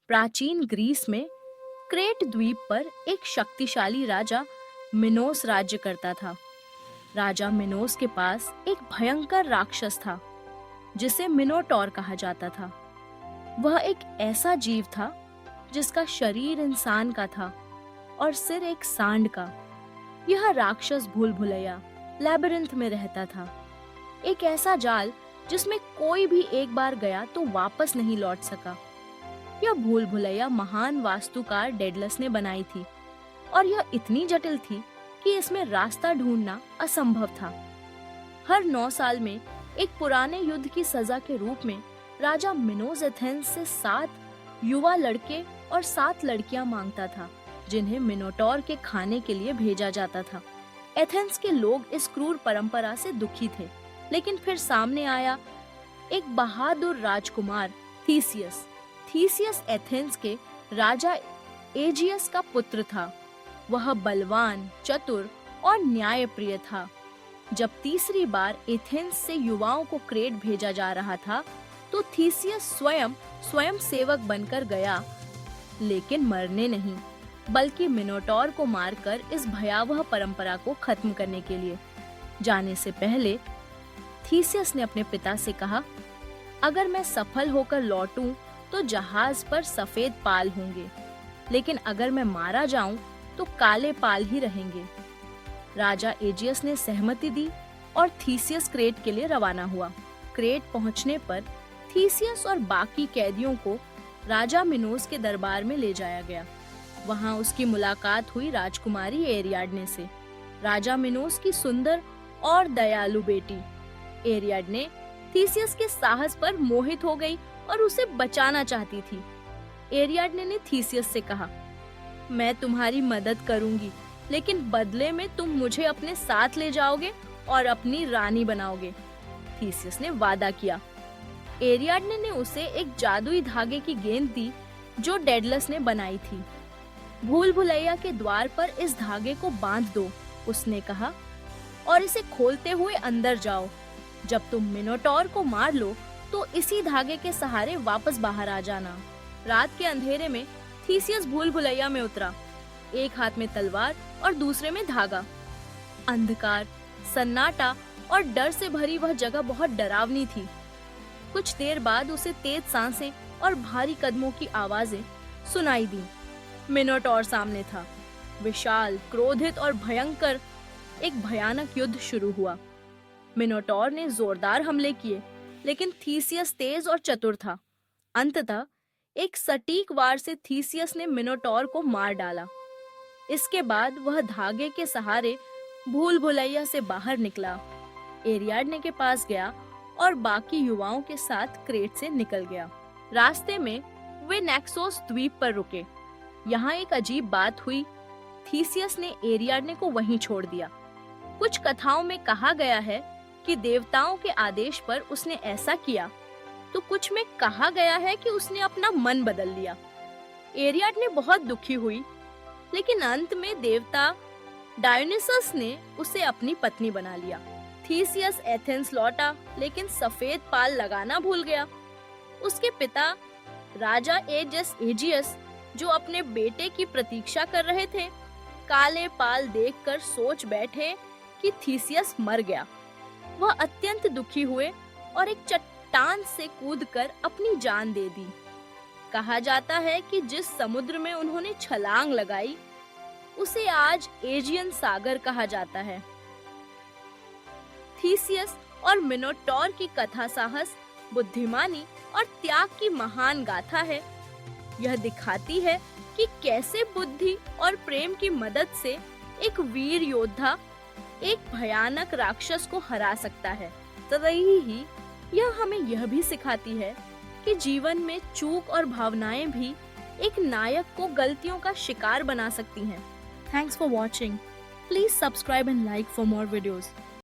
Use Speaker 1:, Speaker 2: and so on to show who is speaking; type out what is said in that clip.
Speaker 1: प्राचीन ग्रीस में क्रेट द्वीप पर एक शक्तिशाली राजा मिनोस राज्य करता था। राजा मिनोस के पास एक भयंकर राक्षस था जिसे मिनोटॉर कहा जाता था। वह एक ऐसा जीव था जिसका शरीर इंसान का था और सिर एक सांड का। यह राक्षस भूल भुलैया लैबिरिंथ में रहता था, एक ऐसा जाल जिसमें कोई भी एक बार गया तो वापस नहीं लौट सका। यह भूल भुलैया महान वास्तुकार डेडलस ने बनाई थी और यह इतनी जटिल थी कि इसमें रास्ता ढूंढना असंभव था। हर 9 साल में एक पुराने युद्ध की सजा के रूप में राजा मिनोस एथेंस से 7 युवा लड़के और 7 लड़कियां मांगता था, जिन्हें मिनोटॉर के खाने के लिए भेजा जाता था। एथेंस के लोग इस क्रूर परंपरा से दुखी थे, लेकिन फिर सामने आया एक बहादुर राजकुमार थीसियस। थीसियस एथेंस के राजा एजियस का पुत्र था। वह बलवान, चतुर और न्यायप्रिय था। जब तीसरी बार एथेंस से युवाओं को क्रेट भेजा जा रहा था, तो थीसियस स्वयं सेवक बनकर गया, लेकिन मरने नहीं, बल्कि मिनोटॉर को मारकर इस भयावह परंपरा को खत्म करने के लिए। जाने से पहले थीसियस ने अपने पिता से कहा, अगर मैं सफल होकर लौटूं तो जहाज पर सफेद पाल होंगे, लेकिन अगर मैं मारा जाऊं तो काले पाल ही रहेंगे। राजा एजियस ने सहमति दी और थीसियस क्रेट के लिए रवाना हुआ। क्रेट पहुंचने पर थीसियस और बाकी कैदियों को राजा मिनोस के दरबार में ले जाया गया। वहां उसकी मुलाकात हुई राजकुमारी एरियाडने से, राजा मिनोस की सुंदर और दयालु बेटी। एरियाडने थीसियस के साहस पर मोहित हो गई और उसे बचाना चाहती थी। एरियाडने ने थीसियस से कहा, मैं तुम्हारी मदद करूंगी, लेकिन बदले में तुम मुझे अपने साथ ले जाओगे और अपनी रानी बनाओगे। थीसियस ने वादा किया। एरियाडने ने उसे एक जादुई धागे की गेंद दी जो डेडलस ने बनाई थी। भूल भुलैया के द्वार पर इस धागे को बांध दो, उसने कहा, और इसे खोलते हुए अंदर जाओ। जब तुम मिनोटॉर को मार लो तो इसी धागे के सहारे वापस बाहर आ जाना। रात के अंधेरे में थीसियस भूल भुलैया में उतरा, एक हाथ में तलवार और दूसरे में धागा। अंधकार, सन्नाटा और डर से भरी वह जगह बहुत डरावनी थी। कुछ देर बाद उसे तेज सांसें और भारी कदमों की आवाजें सुनाई दी। मिनोटॉर सामने था, विशाल, क्रोधित और भयंकर। एक भयानक युद्ध शुरू हुआ। मिनोटॉर ने जोरदार हमले किए, लेकिन थीसियस तेज और चतुर था। अंततः एक सटीक वार से थीसियस ने मिनोटॉर को मार डाला। इसके बाद वह धागे के सहारे भूल भुलैया से बाहर निकला, एरियाडने के पास गया और बाकी युवाओं के साथ क्रेट से निकल गया। रास्ते में वे नेक्सोस द्वीप पर रुके। यहाँ एक अजीब बात हुई। थीसियस ने एरियाडने को वहीं छोड़ दिया। कुछ कथाओं में कहा गया है कि देवताओं के आदेश पर उसने ऐसा किया, तो कुछ में कहा गया है कि उसने अपना मन बदल लिया। एरियाडने बहुत दुखी हुई, लेकिन अंत में देवता डायोनिसस ने उसे अपनी पत्नी बना लिया। थीसियस एथेंस लौटा, लेकिन सफेद पाल लगाना भूल गया। उसके पिता राजा एजियस, जो अपने बेटे की प्रतीक्षा कर रहे थे, काले पाल देखकर सोच बैठे कि थीसियस मर गया। वह अत्यंत दुखी हुए और एक चट्टान से कूदकर अपनी जान दे दी। कहा जाता है कि जिस समुद्र में उन्होंने छलांग लगाई, उसे आज एजियन सागर कहा जाता है। थीसियस और मिनोटॉर की कथा साहस, बुद्धिमानी और त्याग की महान गाथा है। यह दिखाती है कि कैसे बुद्धि और प्रेम की मदद से एक वीर योद्धा एक भयानक राक्षस को हरा सकता है। तभी ही यह हमें यह भी सिखाती है कि जीवन में चूक और भावनाएं भी एक नायक को गलतियों का शिकार बना सकती हैं। Thanks for watching. Please subscribe and like for more videos.